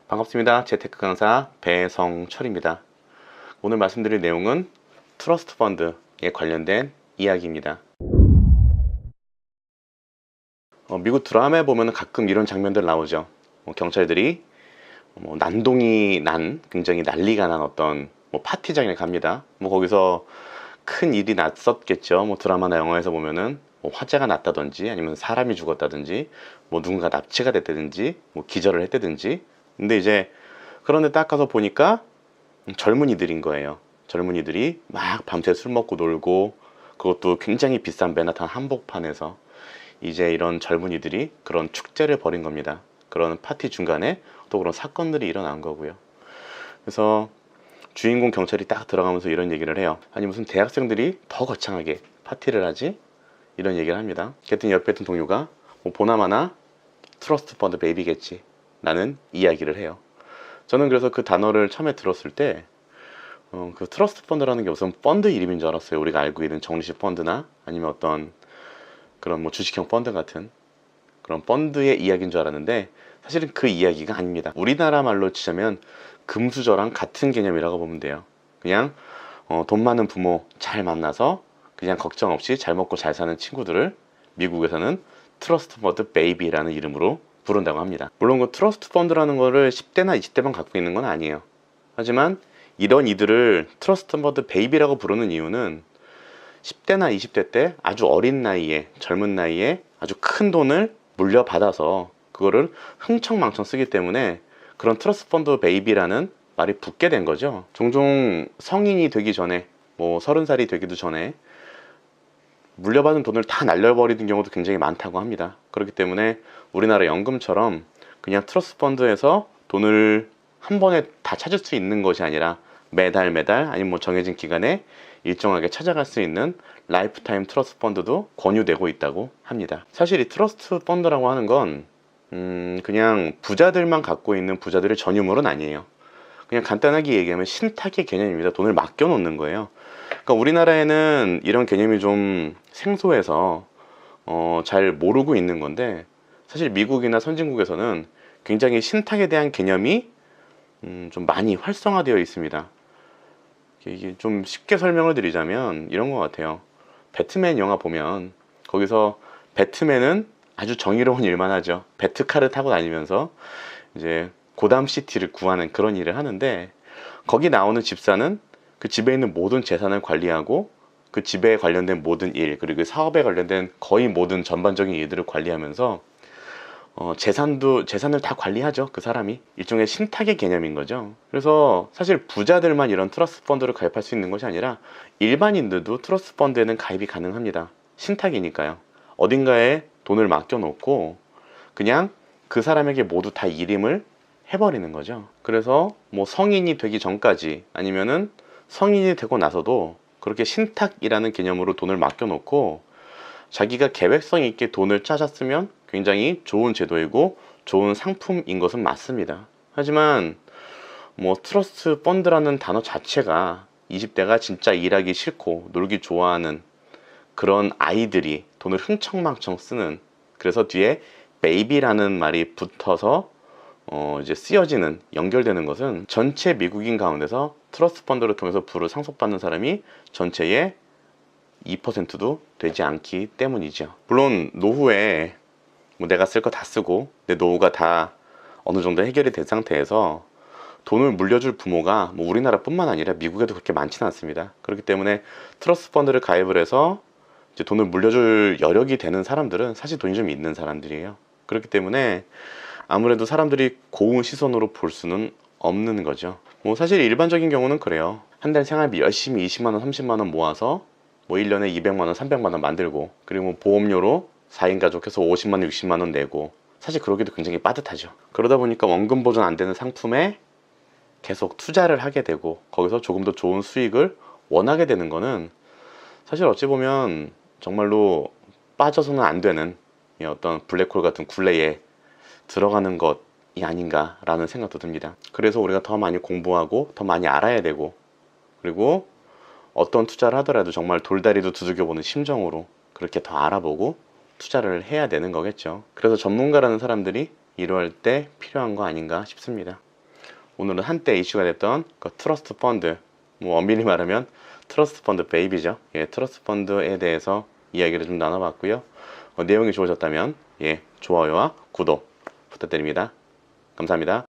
반갑습니다. 재테크 강사 배성철입니다. 오늘 말씀드릴 내용은 트러스트 펀드에 관련된 이야기입니다. 미국 드라마에 보면 가끔 이런 장면들 나오죠. 경찰들이 난동이 난, 굉장히 난리가 난 어떤 파티장에 갑니다. 거기서 큰 일이 났었겠죠. 드라마나 영화에서 보면은 화재가 났다든지, 아니면 사람이 죽었다든지, 누군가 납치가 됐다든지, 기절을 했다든지. 근데 이제 그런데 딱 가서 보니까 젊은이들인 거예요. 젊은이들이 막 밤새 술 먹고 놀고, 그것도 굉장히 비싼 맨하탄 한복판에서 이제 이런 젊은이들이 그런 축제를 벌인 겁니다. 그런 파티 중간에 또 그런 사건들이 일어난 거고요. 그래서 주인공 경찰이 딱 들어가면서 이런 얘기를 해요. 아니, 무슨 대학생들이 더 거창하게 파티를 하지? 이런 얘기를 합니다. 그랬더니 옆에 있던 동료가 보나마나 트러스트 펀드 베이비겠지 라는 이야기를 해요. 저는 그래서 그 단어를 처음에 들었을 때 그 트러스트 펀드라는 게 무슨 펀드 이름인 줄 알았어요. 우리가 알고 있는 정식 펀드나 아니면 어떤 그런 주식형 펀드 같은 그런 펀드의 이야기인 줄 알았는데, 사실은 그 이야기가 아닙니다. 우리나라 말로 치자면 금수저랑 같은 개념이라고 보면 돼요. 그냥 돈 많은 부모 잘 만나서 그냥 걱정 없이 잘 먹고 잘 사는 친구들을 미국에서는 트러스트 펀드 베이비라는 이름으로 부른다고 합니다. 물론 그 트러스트 펀드라는 거를 10대나 20대만 갖고 있는 건 아니에요. 하지만 이런 이들을 트러스트 펀드 베이비라고 부르는 이유는 10대나 20대 때 아주 어린 나이에, 젊은 나이에 아주 큰 돈을 물려받아서 그거를 흥청망청 쓰기 때문에 그런 트러스트 펀드 베이비라는 말이 붙게 된 거죠. 종종 성인이 되기 전에, 30살이 되기도 전에 물려받은 돈을 다 날려버리는 경우도 굉장히 많다고 합니다. 그렇기 때문에 우리나라 연금처럼 그냥 트러스트 펀드에서 돈을 한 번에 다 찾을 수 있는 것이 아니라 매달 아니면 정해진 기간에 일정하게 찾아갈 수 있는 라이프타임 트러스트 펀드도 권유되고 있다고 합니다. 사실 이 트러스트 펀드라고 하는 건 그냥 부자들만 갖고 있는 부자들의 전유물은 아니에요. 그냥 간단하게 얘기하면 신탁의 개념입니다. 돈을 맡겨 놓는 거예요. 그러니까 우리나라에는 이런 개념이 좀 생소해서 잘 모르고 있는 건데, 사실 미국이나 선진국에서는 굉장히 신탁에 대한 개념이 좀 많이 활성화되어 있습니다. 이게 좀 쉽게 설명을 드리자면 이런 것 같아요. 배트맨 영화 보면 거기서 배트맨은 아주 정의로운 일만 하죠. 배트카를 타고 다니면서 이제 고담시티를 구하는 그런 일을 하는데, 거기 나오는 집사는 그 집에 있는 모든 재산을 관리하고 그 집에 관련된 모든 일, 그리고 사업에 관련된 거의 모든 전반적인 일들을 관리하면서 재산을 다 관리하죠. 그 사람이 일종의 신탁의 개념인 거죠. 그래서 사실 부자들만 이런 트러스트 펀드를 가입할 수 있는 것이 아니라 일반인들도 트러스트 펀드에는 가입이 가능합니다. 신탁이니까요. 어딘가에 돈을 맡겨놓고 그냥 그 사람에게 모두 다 일임을 해버리는 거죠. 그래서 성인이 되기 전까지, 아니면은 성인이 되고 나서도 그렇게 신탁이라는 개념으로 돈을 맡겨놓고 자기가 계획성 있게 돈을 찾았으면 굉장히 좋은 제도이고 좋은 상품인 것은 맞습니다. 하지만 트러스트 펀드라는 단어 자체가 20대가 진짜 일하기 싫고 놀기 좋아하는 그런 아이들이 돈을 흥청망청 쓰는, 그래서 뒤에 베이비라는 말이 붙어서 이제 쓰여지는, 연결되는 것은 전체 미국인 가운데서 트러스트 펀드를 통해서 부를 상속받는 사람이 전체의 2%도 되지 않기 때문이죠. 물론 노후에 내가 쓸 거 다 쓰고 내 노후가 다 어느 정도 해결이 된 상태에서 돈을 물려줄 부모가 우리나라 뿐만 아니라 미국에도 그렇게 많지는 않습니다. 그렇기 때문에 트러스트 펀드를 가입을 해서 이제 돈을 물려줄 여력이 되는 사람들은 사실 돈이 좀 있는 사람들이에요. 그렇기 때문에 아무래도 사람들이 고운 시선으로 볼 수는 없는 거죠. 사실 일반적인 경우는 그래요. 한 달 생활비 열심히 20만원 30만원 모아서 1년에 200만원 300만원 만들고, 그리고 보험료로 4인 가족해서 50만원 60만원 내고, 사실 그러기도 굉장히 빠듯하죠. 그러다 보니까 원금 보존 안 되는 상품에 계속 투자를 하게 되고 거기서 조금 더 좋은 수익을 원하게 되는 거는 사실 어찌 보면 정말로 빠져서는 안 되는 어떤 블랙홀 같은 굴레에 들어가는 것이 아닌가라는 생각도 듭니다. 그래서 우리가 더 많이 공부하고 더 많이 알아야 되고, 그리고 어떤 투자를 하더라도 정말 돌다리도 두들겨보는 심정으로 그렇게 더 알아보고 투자를 해야 되는 거겠죠. 그래서 전문가라는 사람들이 이러할 때 필요한 거 아닌가 싶습니다. 오늘은 한때 이슈가 됐던 그 트러스트 펀드, 뭐 엄밀히 말하면 트러스트 펀드 베이비죠. 예, 트러스트 펀드에 대해서 이야기를 좀 나눠봤고요. 내용이 좋으셨다면 예, 좋아요와 구독 부탁드립니다. 감사합니다.